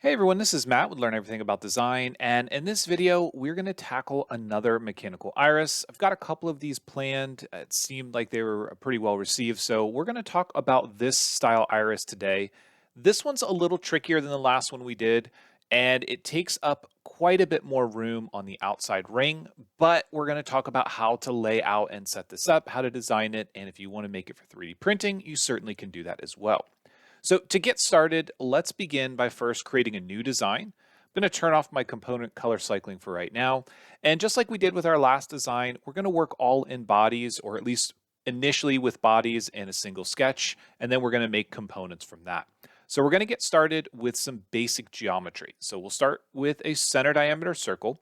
Hey everyone, this is Matt with Learn Everything About Design, and in this video, we're going to tackle another mechanical iris. I've got a couple of these planned. It seemed like they were pretty well received, so we're going to talk about this style iris today. This one's a little trickier than the last one we did, and it takes up quite a bit more room on the outside ring, but we're going to talk about how to lay out and set this up, how to design it, and if you want to make it for 3D printing, you certainly can do that as well. So to get started, let's begin by first creating a new design. I'm going to turn off my component color cycling for right now. And just like we did with our last design, we're going to work all in bodies, or at least initially with bodies in a single sketch, and then we're going to make components from that. So we're going to get started with some basic geometry. So we'll start with a center diameter circle,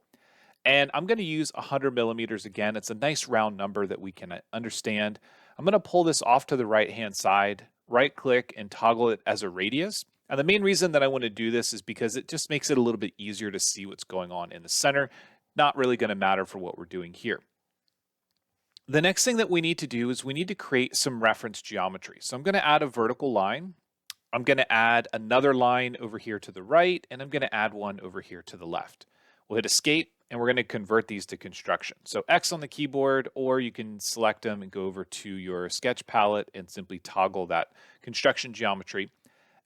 and I'm going to use 100 millimeters again. It's a nice round number that we can understand. I'm going to pull this off to the right-hand side, right click and toggle it as a radius. And the main reason that I want to do this is because it just makes it a little bit easier to see what's going on in the center. Not really going to matter for what we're doing here. The next thing that we need to do is we need to create some reference geometry. So I'm going to add a vertical line. I'm going to add another line over here to the right, and I'm going to add one over here to the left. We'll hit escape, and we're going to convert these to construction. So X on the keyboard, or you can select them and go over to your sketch palette and simply toggle that construction geometry.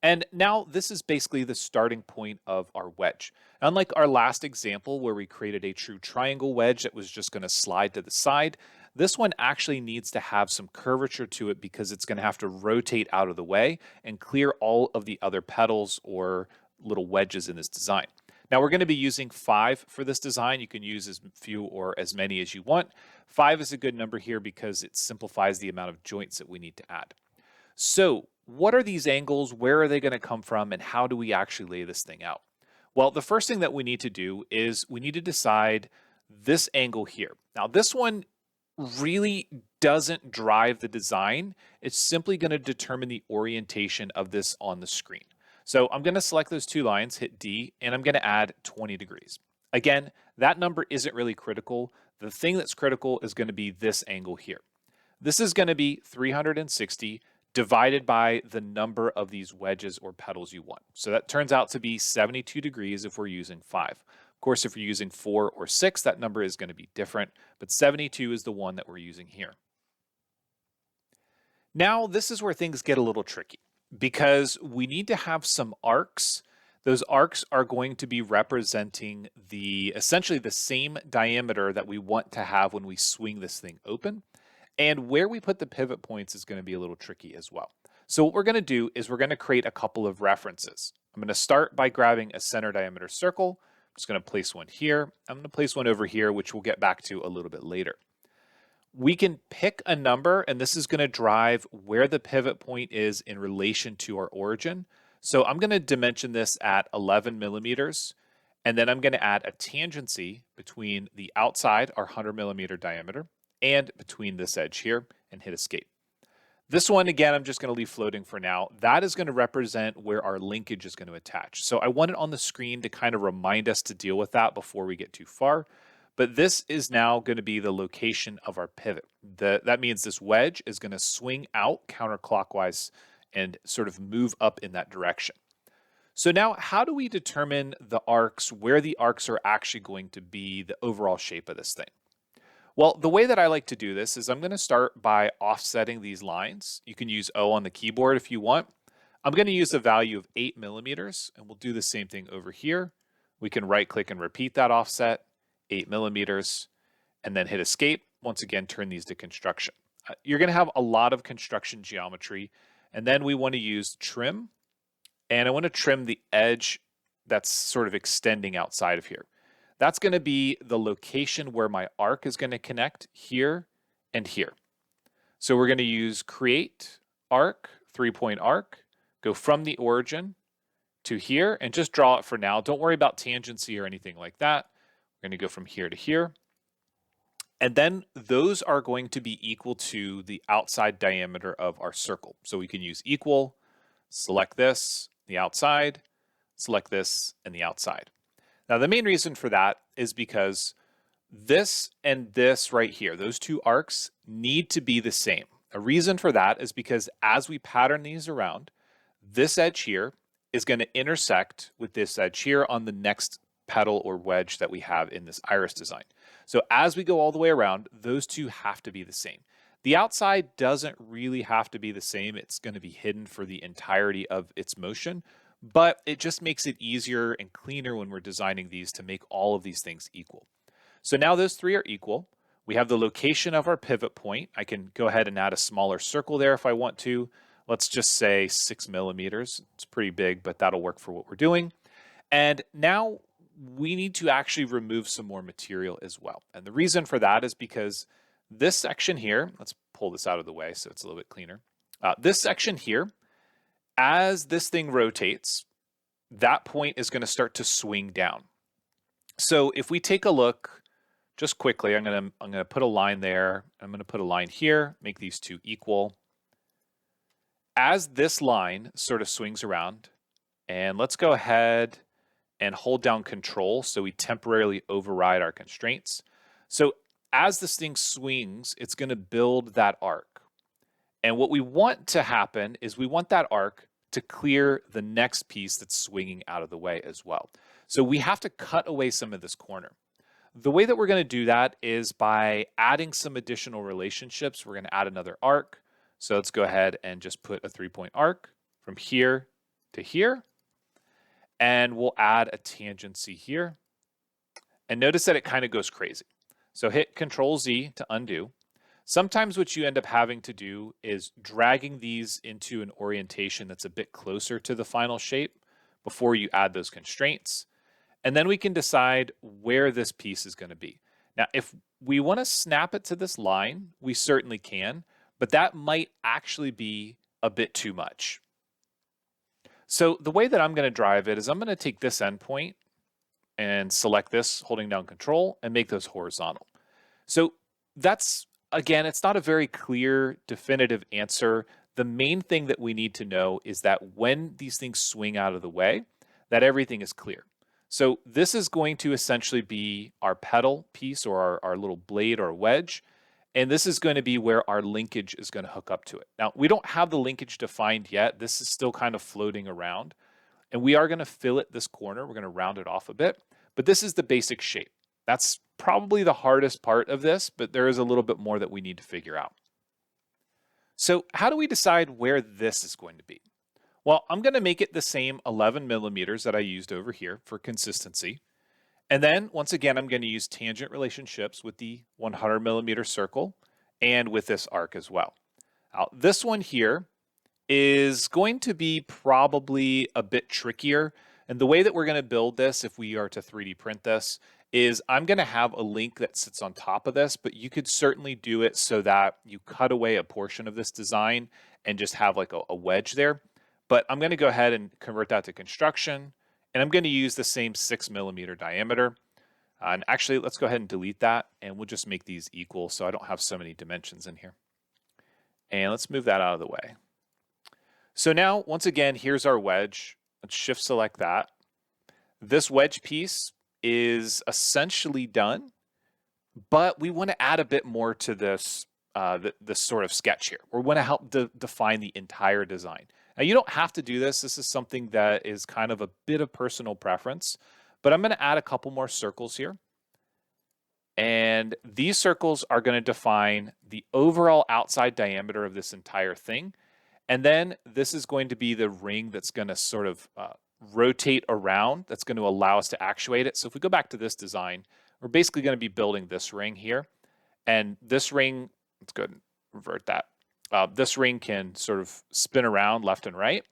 And now this is basically the starting point of our wedge. Unlike our last example where we created a true triangle wedge that was just going to slide to the side, this one actually needs to have some curvature to it because it's going to have to rotate out of the way and clear all of the other petals or little wedges in this design. Now we're going to be using 5 for this design. You can use as few or as many as you want. 5 is a good number here because it simplifies the amount of joints that we need to add. So what are these angles? Where are they going to come from? And how do we actually lay this thing out? Well, the first thing that we need to do is we need to decide this angle here. Now this one really doesn't drive the design. It's simply going to determine the orientation of this on the screen. So I'm going to select those two lines, hit D, and I'm going to add 20 degrees. Again, that number isn't really critical. The thing that's critical is going to be this angle here. This is going to be 360 divided by the number of these wedges or petals you want. So that turns out to be 72 degrees if we're using 5. Of course, if you're using 4 or 6, that number is going to be different, but 72 is the one that we're using here. Now, this is where things get a little tricky because we need to have some arcs. Those arcs are going to be representing essentially the same diameter that we want to have when we swing this thing open. And where we put the pivot points is going to be a little tricky as well. So what we're going to do is we're going to create a couple of references. I'm going to start by grabbing a center diameter circle. I'm just going to place one here. I'm going to place one over here, which we'll get back to a little bit later. We can pick a number, and this is going to drive where the pivot point is in relation to our origin. So I'm going to dimension this at 11 millimeters, and then I'm going to add a tangency between the outside, our 100 millimeter diameter, and between this edge here, and hit escape. This one, again, I'm just going to leave floating for now. That is going to represent where our linkage is going to attach. So I want it on the screen to kind of remind us to deal with that before we get too far. But this is now going to be the location of our pivot. That means this wedge is going to swing out counterclockwise and sort of move up in that direction. So now how do we determine the arcs, where the arcs are actually going to be the overall shape of this thing? Well, the way that I like to do this is I'm going to start by offsetting these lines. You can use O on the keyboard if you want. I'm going to use a value of 8 millimeters, and we'll do the same thing over here. We can right click and repeat that offset, 8 millimeters, and then hit escape. Once again, turn these to construction. You're going to have a lot of construction geometry, and then we want to use trim, and I want to trim the edge that's sort of extending outside of here. That's going to be the location where my arc is going to connect here and here. So we're going to use create arc, 3-point arc, go from the origin to here, and just draw it for now. Don't worry about tangency or anything like that. We're going to go from here to here. And then those are going to be equal to the outside diameter of our circle. So we can use equal, select this, the outside, select this, and the outside. Now, the main reason for that is because this and this right here, those two arcs need to be the same. A reason for that is because as we pattern these around, this edge here is going to intersect with this edge here on the next petal or wedge that we have in this iris design. So as we go all the way around, those two have to be the same. The outside doesn't really have to be the same. It's going to be hidden for the entirety of its motion, but it just makes it easier and cleaner when we're designing these to make all of these things equal. So now those three are equal. We have the location of our pivot point. I can go ahead and add a smaller circle there if I want to. Let's just say 6 millimeters. It's pretty big, but that'll work for what we're doing. And now we need to actually remove some more material as well. And the reason for that is because this section here, let's pull this out of the way so it's a little bit cleaner. This section here, as this thing rotates, that point is going to start to swing down. So if we take a look just quickly, I'm going to put a line there. I'm going to put a line here, make these two equal. As this line sort of swings around, and let's go ahead and hold down Control so we temporarily override our constraints. So as this thing swings, it's going to build that arc. And what we want to happen is we want that arc to clear the next piece that's swinging out of the way as well. So we have to cut away some of this corner. The way that we're going to do that is by adding some additional relationships. We're going to add another arc. So let's go ahead and just put a 3-point arc from here to here. And we'll add a tangency here. And notice that it kind of goes crazy. So hit Control Z to undo. Sometimes what you end up having to do is dragging these into an orientation that's a bit closer to the final shape before you add those constraints. And then we can decide where this piece is going to be. Now, if we want to snap it to this line, we certainly can, but that might actually be a bit too much. So the way that I'm going to drive it is I'm going to take this endpoint and select this, holding down Control, and make those horizontal. So that's, again, it's not a very clear, definitive answer. The main thing that we need to know is that when these things swing out of the way, that everything is clear. So this is going to essentially be our petal piece or our little blade or wedge. And this is going to be where our linkage is going to hook up to it. Now, we don't have the linkage defined yet. This is still kind of floating around. And we are going to fillet this corner. We're going to round it off a bit. But this is the basic shape. That's probably the hardest part of this, but there is a little bit more that we need to figure out. So how do we decide where this is going to be? Well, I'm going to make it the same 11 millimeters that I used over here for consistency. And then, once again, I'm going to use tangent relationships with the 100 millimeter circle and with this arc as well. Now, this one here is going to be probably a bit trickier. And the way that we're going to build this, if we are to 3D print this, is I'm going to have a link that sits on top of this, but you could certainly do it so that you cut away a portion of this design and just have like a wedge there. But I'm going to go ahead and convert that to construction. And I'm going to use the same 6 millimeter diameter. And actually, let's go ahead and delete that. And we'll just make these equal so I don't have so many dimensions in here. And let's move that out of the way. So now, once again, here's our wedge. Let's shift select that. This wedge piece is essentially done. But we want to add a bit more to this, this sort of sketch here. We want to help define the entire design. Now, you don't have to do this. This is something that is kind of a bit of personal preference, but I'm going to add a couple more circles here. And these circles are going to define the overall outside diameter of this entire thing. And then this is going to be the ring that's going to sort of rotate around. That's going to allow us to actuate it. So if we go back to this design, we're basically going to be building this ring here. And this ring, let's go ahead and revert that. This ring can sort of spin around left and right.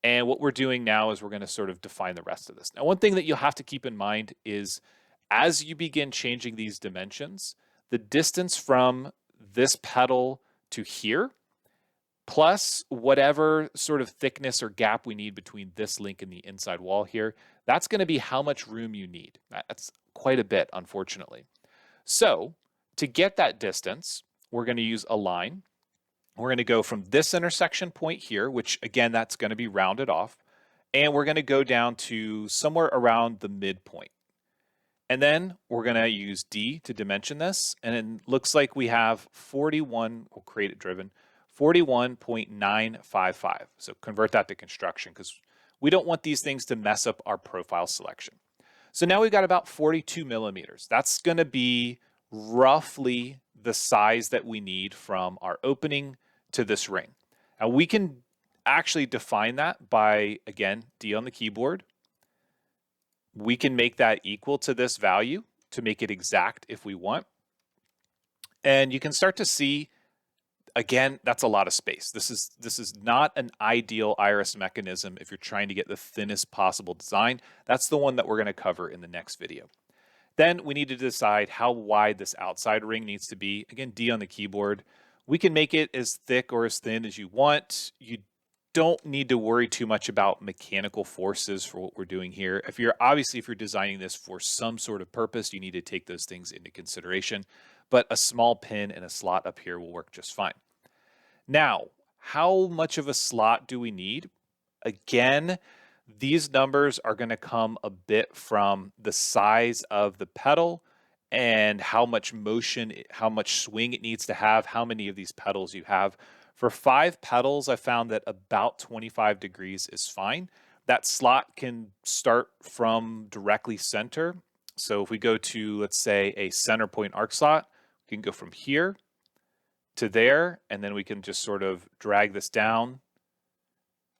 And what we're doing now is we're going to sort of define the rest of this. Now, one thing that you'll have to keep in mind is as you begin changing these dimensions, the distance from this petal to here, plus whatever sort of thickness or gap we need between this link and the inside wall here, that's going to be how much room you need. That's quite a bit, unfortunately. So to get that distance, we're going to use a line. We're going to go from this intersection point here, which again, that's going to be rounded off. And we're going to go down to somewhere around the midpoint. And then we're going to use D to dimension this. And it looks like we have 41, we'll create it driven, 41.955. So convert that to construction because We don't want these things to mess up our profile selection. So now we've got about 42 millimeters. That's going to be roughly the size that we need from our opening to this ring. Now we can actually define that by, again, D on the keyboard. We can make that equal to this value to make it exact if we want. And you can start to see, again, that's a lot of space. This is not an ideal iris mechanism if you're trying to get the thinnest possible design. That's the one that we're going to cover in the next video. Then we need to decide how wide this outside ring needs to be. Again, D on the keyboard. We can make it as thick or as thin as you want. You don't need to worry too much about mechanical forces for what we're doing here. If you're designing this for some sort of purpose, you need to take those things into consideration. But a small pin and a slot up here will work just fine. Now, how much of a slot do we need? Again, these numbers are going to come a bit from the size of the petal and how much motion, how much swing it needs to have, how many of these petals you have. For 5 petals, I found that about 25 degrees is fine. That slot can start from directly center. So if we go to, let's say, a center point arc slot, we can go from here to there, and then we can just sort of drag this down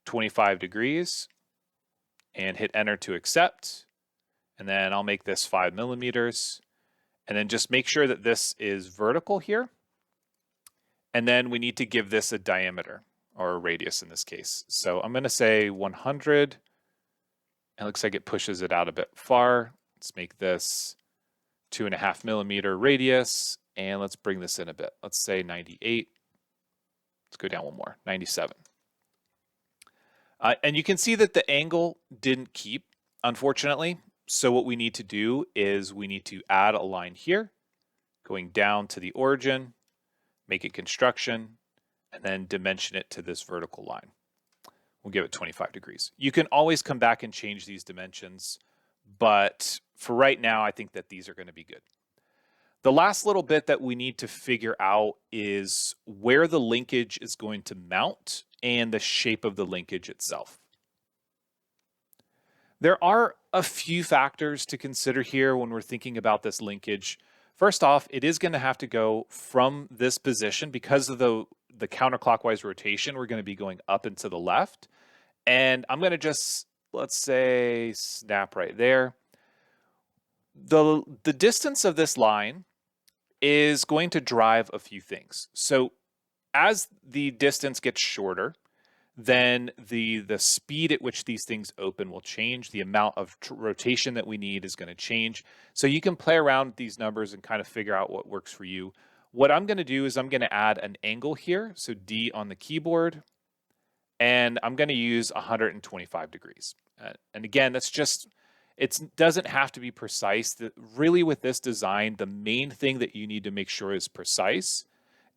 25 degrees and hit enter to accept. And then I'll make this 5 millimeters. And then just make sure that this is vertical here. And then we need to give this a diameter, or a radius in this case. So I'm going to say 100. It looks like it pushes it out a bit far. Let's make this 2.5 millimeter radius. And let's bring this in a bit. Let's say 98. Let's go down one more, 97. And you can see that the angle didn't keep, unfortunately. So what we need to do is we need to add a line here, going down to the origin, make it construction, and then dimension it to this vertical line. We'll give it 25 degrees. You can always come back and change these dimensions, but for right now, I think that these are going to be good. The last little bit that we need to figure out is where the linkage is going to mount and the shape of the linkage itself. There are a few factors to consider here when we're thinking about this linkage. First off, it is going to have to go from this position because of the counterclockwise rotation. We're going to be going up and to the left. And I'm going to just, let's say, snap right there. The distance of this line is going to drive a few things. So as the distance gets shorter, then the speed at which these things open will change. The amount of rotation that we need is going to change. So you can play around with these numbers and kind of figure out what works for you. What I'm going to do is I'm going to add an angle here. So D on the keyboard. And I'm going to use 125 degrees. And again, that's just, it doesn't have to be precise. Really with this design, the main thing that you need to make sure is precise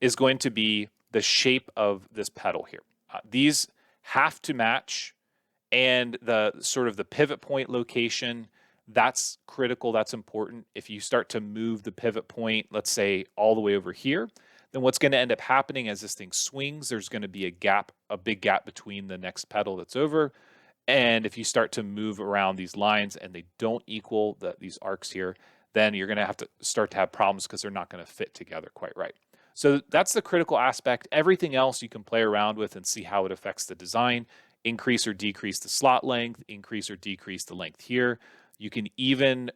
is going to be the shape of this petal here. These have to match, and the sort of the pivot point location, that's critical, that's important. If you start to move the pivot point, let's say all the way over here, then what's going to end up happening as this thing swings, there's going to be a gap, a big gap between the next petal that's over. And if you start to move around these lines and they don't equal these arcs here, then you're going to have to start to have problems because they're not going to fit together quite right. So that's the critical aspect. Everything else you can play around with and see how it affects the design. Increase or decrease the slot length, increase or decrease the length here. You can even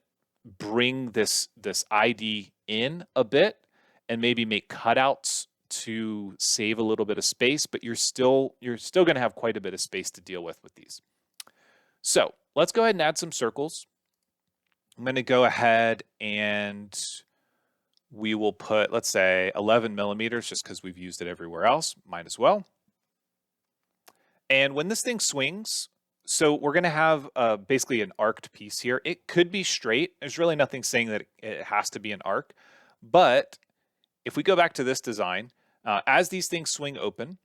bring this ID in a bit and maybe make cutouts to save a little bit of space, but you're still going to have quite a bit of space to deal with these. So let's go ahead and add some circles. I'm going to go ahead and we will put, let's say, 11 millimeters just because we've used it everywhere else. Might as well. And when this thing swings, so we're going to have basically an arced piece here. It could be straight. There's really nothing saying that it has to be an arc. But if we go back to this design, as these things swing open,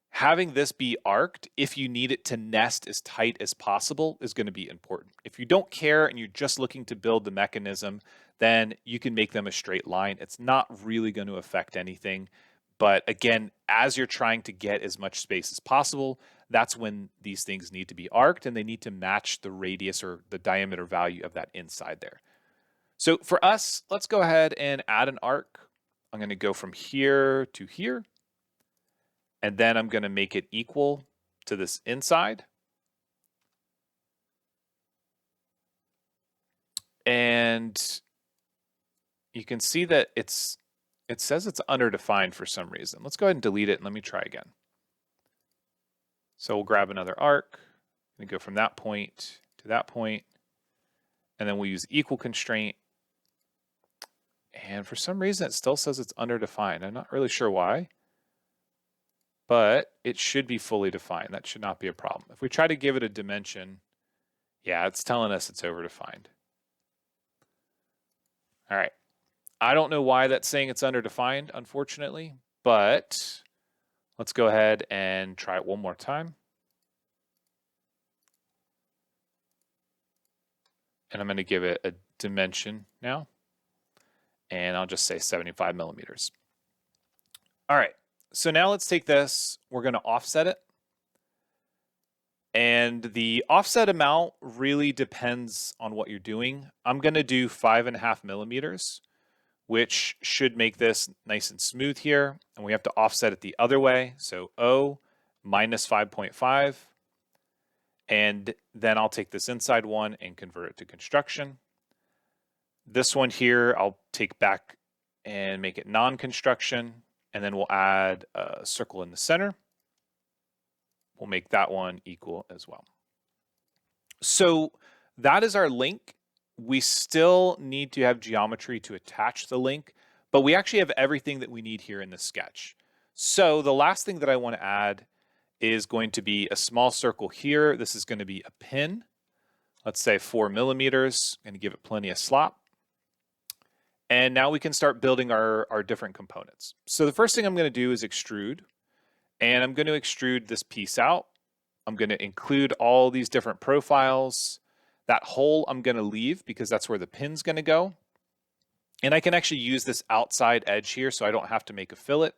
having this be arced, if you need it to nest as tight as possible, is going to be important. If you don't care and you're just looking to build the mechanism, then you can make them a straight line. It's not really going to affect anything. But again, as you're trying to get as much space as possible, that's when these things need to be arced and they need to match the radius or the diameter value of that inside there. So for us, let's go ahead and add an arc. I'm going to go from here to here, and then I'm going to make it equal to this inside. And you can see that it says it's underdefined for some reason. Let's go ahead and delete it and let me try again. So we'll grab another arc and go from that point to that point, and then we'll use equal constraint. And for some reason, it still says it's underdefined. I'm not really sure why, but it should be fully defined. That should not be a problem. If we try to give it a dimension, yeah, it's telling us it's overdefined. All right. I don't know why that's saying it's underdefined, unfortunately, but let's go ahead and try it one more time. And I'm going to give it a dimension now. And I'll just say 75 millimeters. All right, so now let's take this, we're going to offset it. And the offset amount really depends on what you're doing. I'm going to do 5.5 millimeters, which should make this nice and smooth here. And we have to offset it the other way. So O minus 5.5. And then I'll take this inside one and convert it to construction. This one here, I'll take back and make it non-construction. And then we'll add a circle in the center. We'll make that one equal as well. So that is our link. We still need to have geometry to attach the link, but we actually have everything that we need here in the sketch. So the last thing that I want to add is going to be a small circle here. This is going to be a pin. Let's say 4 millimeters. I'm going to give it plenty of slop. And now we can start building our different components. So the first thing I'm going to do is extrude. And I'm going to extrude this piece out. I'm going to include all these different profiles. That hole I'm going to leave because that's where the pin's going to go. And I can actually use this outside edge here so I don't have to make a fillet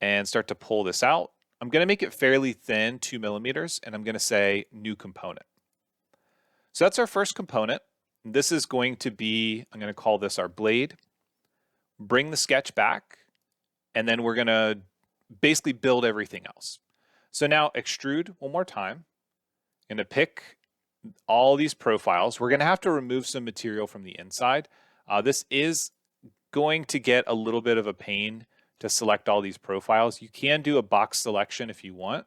and start to pull this out. I'm going to make it fairly thin, 2 millimeters, and I'm going to say new component. So that's our first component. This is going to be, I'm going to call this our blade. Bring the sketch back, and then we're going to basically build everything else. So now extrude one more time. I'm going to pick all these profiles. We're going to have to remove some material from the inside. This is going to get a little bit of a pain to select all these profiles. You can do a box selection if you want,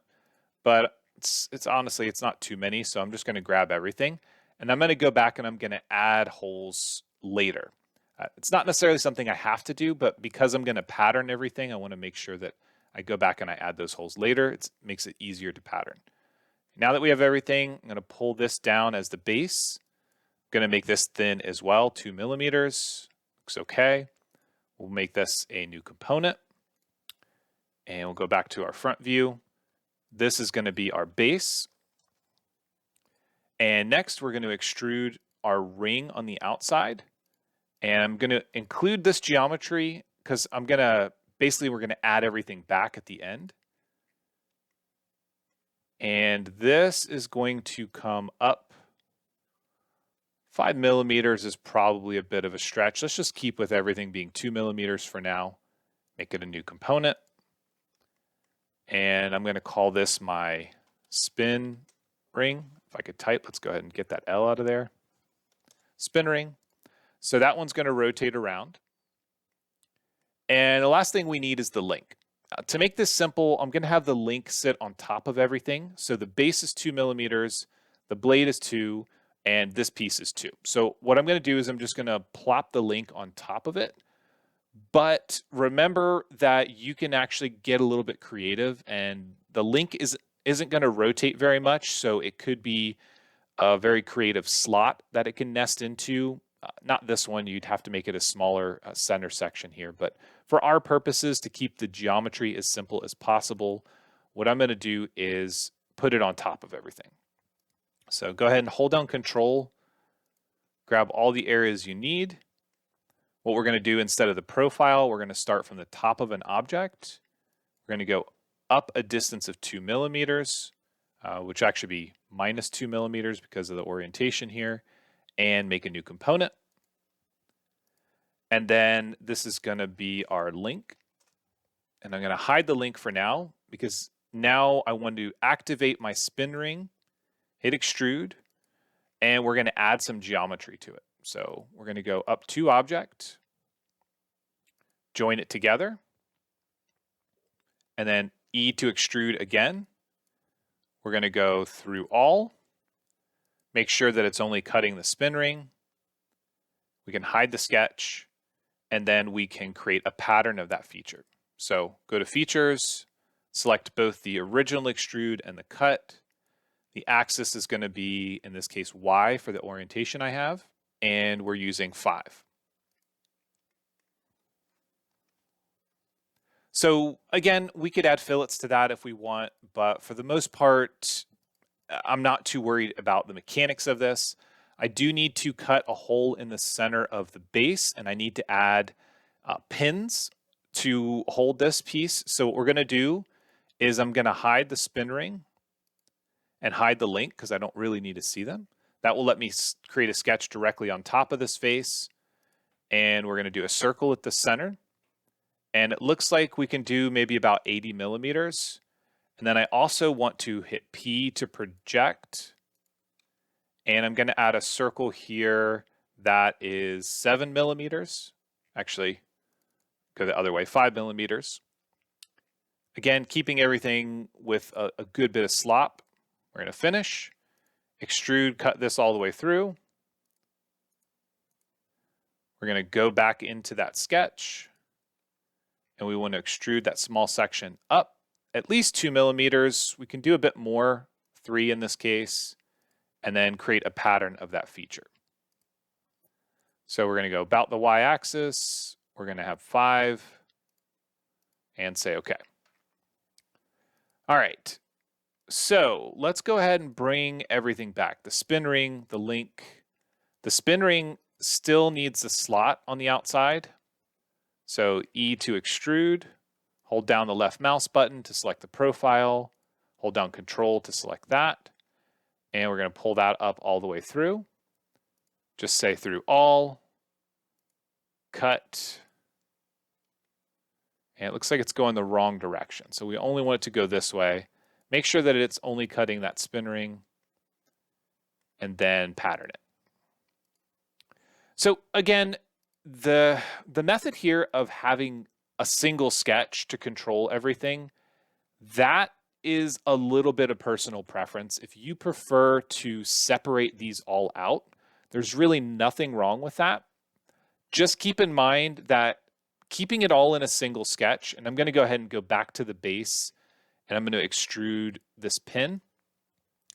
but it's honestly, it's not too many. So I'm just going to grab everything, and I'm going to go back and I'm going to add holes later. It's not necessarily something I have to do, but because I'm going to pattern everything, I want to make sure that I go back and I add those holes later. It makes it easier to pattern. Now that we have everything, I'm going to pull this down as the base. I'm going to make this thin as well, 2 millimeters. Looks okay. We'll make this a new component. And we'll go back to our front view. This is going to be our base. And next, we're going to extrude our ring on the outside. And I'm going to include this geometry because we're going to add everything back at the end. And this is going to come up. 5 millimeters is probably a bit of a stretch. Let's just keep with everything being 2 millimeters for now. Make it a new component. And I'm going to call this my spin ring. If I could type, let's go ahead and get that L out of there. Spin ring. So that one's going to rotate around. And the last thing we need is the link. To make this simple, I'm going to have the link sit on top of everything. So the base is 2 millimeters, the blade is 2, and this piece is 2. So what I'm going to do is I'm just going to plop the link on top of it. But remember that you can actually get a little bit creative, and the link isn't going to rotate very much. So it could be a very creative slot that it can nest into. Not this one, you'd have to make it a smaller center section here, but for our purposes, to keep the geometry as simple as possible, what I'm going to do is put it on top of everything. So go ahead and hold down Control, grab all the areas you need. What we're going to do instead of the profile, we're going to start from the top of an object. We're going to go up a distance of 2 millimeters. which actually be minus 2 millimeters because of the orientation here, and make a new component. And then this is going to be our link. And I'm going to hide the link for now because now I want to activate my spin ring, hit extrude, and we're going to add some geometry to it. So we're going to go up to object, join it together, and then E to extrude again. We're going to go through all, make sure that it's only cutting the spin ring. We can hide the sketch, and then we can create a pattern of that feature. So go to features, select both the original extrude and the cut. The axis is going to be, in this case, Y for the orientation I have, and we're using 5. So again, we could add fillets to that if we want, but for the most part, I'm not too worried about the mechanics of this. I do need to cut a hole in the center of the base, and I need to add pins to hold this piece. So what we're going to do is I'm going to hide the spin ring and hide the link because I don't really need to see them. That will let me create a sketch directly on top of this face. And we're going to do a circle at the center. And it looks like we can do maybe about 80 millimeters. And then I also want to hit P to project. And I'm going to add a circle here that is 7 millimeters. Actually, go the other way, 5 millimeters. Again, keeping everything with a good bit of slop. We're going to finish, extrude, cut this all the way through. We're going to go back into that sketch, and we want to extrude that small section up at least 2 millimeters. We can do a bit more, 3 in this case, and then create a pattern of that feature. So we're going to go about the y-axis. We're going to have 5 and say OK. All right. So let's go ahead and bring everything back. The spin ring, the link. The spin ring still needs a slot on the outside. So E to extrude, hold down the left mouse button to select the profile, hold down Control to select that, and we're going to pull that up all the way through. Just say through all, cut, and it looks like it's going the wrong direction. So we only want it to go this way. Make sure that it's only cutting that spin ring, and then pattern it. So again, the method here of having a single sketch to control everything, that is a little bit of personal preference. If you prefer to separate these all out, there's really nothing wrong with that. Just keep in mind that keeping it all in a single sketch, and I'm going to go ahead and go back to the base, and I'm going to extrude this pin.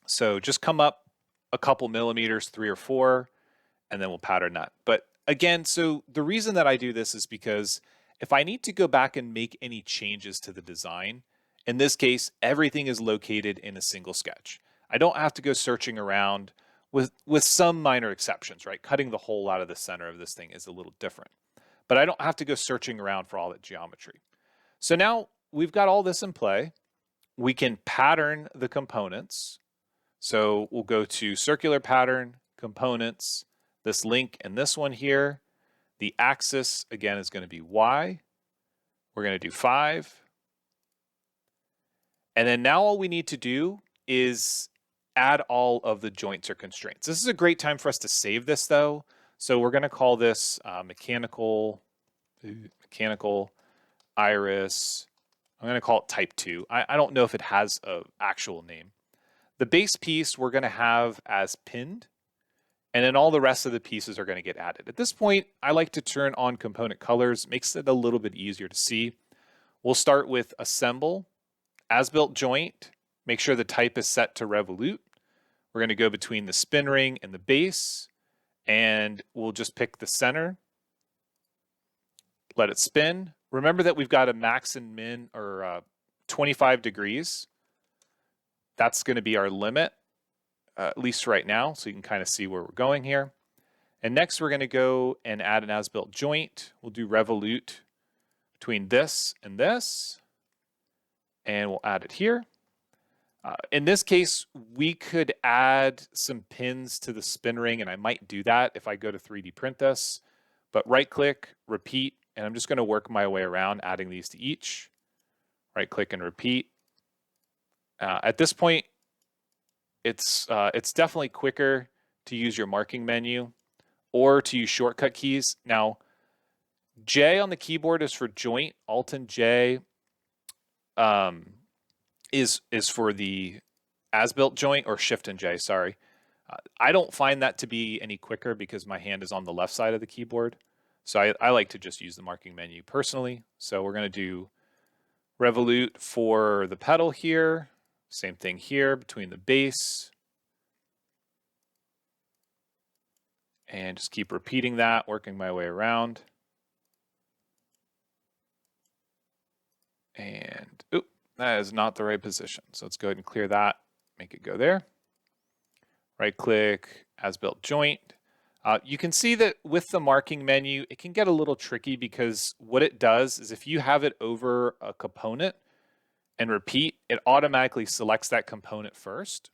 So just come up a couple millimeters, 3 or 4, and then we'll pattern that. But again, so the reason that I do this is because if I need to go back and make any changes to the design, in this case, everything is located in a single sketch. I don't have to go searching around with some minor exceptions, right? Cutting the hole out of the center of this thing is a little different. But I don't have to go searching around for all that geometry. So now we've got all this in play. We can pattern the components. So we'll go to circular pattern, components, this link and this one here. The axis, again, is going to be Y. We're going to do 5. And then now all we need to do is add all of the joints or constraints. This is a great time for us to save this, though. So we're going to call this mechanical iris. I'm going to call it type 2. I don't know if it has an actual name. The base piece we're going to have as pinned, and then all the rest of the pieces are going to get added. At this point, I like to turn on component colors. Makes it a little bit easier to see. We'll start with assemble, as-built joint. Make sure the type is set to revolute. We're going to go between the spin ring and the base, and we'll just pick the center. Let it spin. Remember that we've got a max and min, or 25 degrees. That's going to be our limit, at least right now, so you can kind of see where we're going here. And next we're going to go and add an as-built joint. We'll do revolute between this, and we'll add it here. In this case, we could add some pins to the spin ring, and I might do that if I go to 3D print this. But right click, repeat, and I'm just going to work my way around adding these to each. Right click and repeat. At this point, it's definitely quicker to use your marking menu or to use shortcut keys. Now, J on the keyboard is for joint. Alt and J is for the as-built joint, or Shift and J, sorry. I don't find that to be any quicker because my hand is on the left side of the keyboard. So I like to just use the marking menu personally. So we're going to do revolute for the pedal here. Same thing here between the base. And just keep repeating that, working my way around. And, oop, that is not the right position. So let's go ahead and clear that, make it go there. Right click, as built joint. You can see that with the marking menu, it can get a little tricky because what it does is if you have it over a component and repeat, it automatically selects that component first.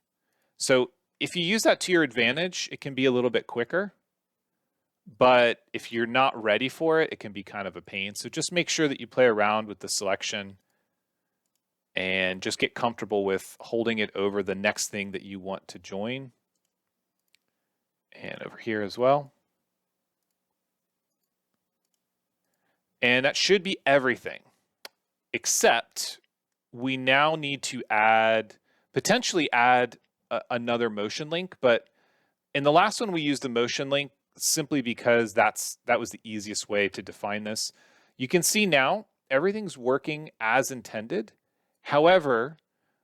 So if you use that to your advantage, it can be a little bit quicker. But if you're not ready for it, it can be kind of a pain. So just make sure that you play around with the selection and just get comfortable with holding it over the next thing that you want to join. And over here as well. And that should be everything, except we now need to potentially add another motion link. But in the last one, we used the motion link simply because that was the easiest way to define this. You can see now everything's working as intended. However,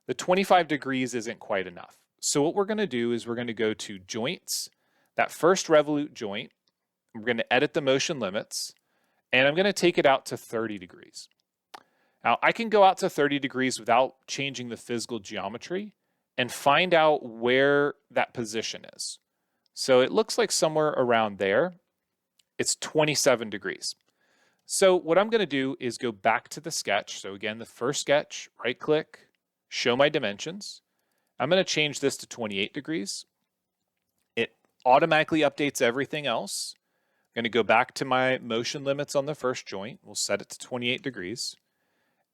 the 25 degrees isn't quite enough. So what we're going to do is we're going to go to joints, that first revolute joint. We're going to edit the motion limits, and I'm going to take it out to 30 degrees. Now, I can go out to 30 degrees without changing the physical geometry and find out where that position is. So it looks like somewhere around there. It's 27 degrees. So what I'm going to do is go back to the sketch. So again, the first sketch, right click, show my dimensions. I'm going to change this to 28 degrees. It automatically updates everything else. I'm going to go back to my motion limits on the first joint. We'll set it to 28 degrees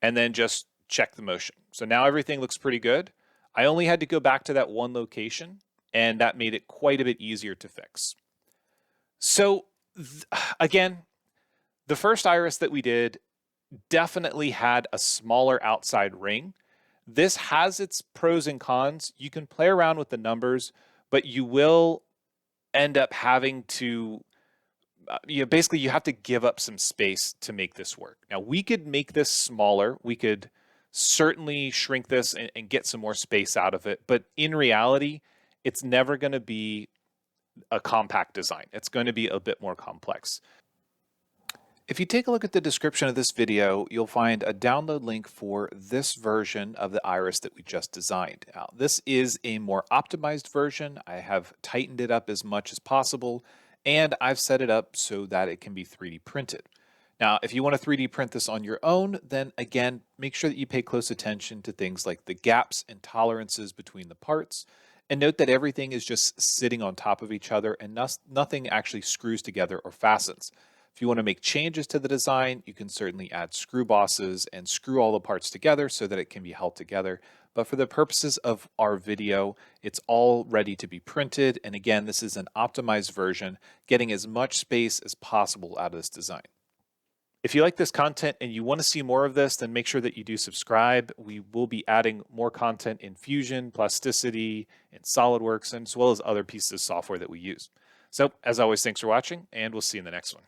and then just check the motion. So now everything looks pretty good. I only had to go back to that one location, and that made it quite a bit easier to fix. So again, the first iris that we did definitely had a smaller outside ring. This has its pros and cons. You can play around with the numbers, but you will end up having to, basically you have to give up some space to make this work. Now we could make this smaller. We could certainly shrink this and get some more space out of it. But in reality, it's never going to be a compact design. It's going to be a bit more complex. If you take a look at the description of this video, you'll find a download link for this version of the iris that we just designed. Now, this is a more optimized version. I have tightened it up as much as possible, and I've set it up so that it can be 3D printed. Now, if you want to 3D print this on your own, then again, make sure that you pay close attention to things like the gaps and tolerances between the parts, and note that everything is just sitting on top of each other and nothing actually screws together or fastens. If you want to make changes to the design, you can certainly add screw bosses and screw all the parts together so that it can be held together. But for the purposes of our video, it's all ready to be printed. And again, this is an optimized version, getting as much space as possible out of this design. If you like this content and you want to see more of this, then make sure that you do subscribe. We will be adding more content in Fusion, Plasticity, and SolidWorks, as well as other pieces of software that we use. So, as always, thanks for watching, and we'll see you in the next one.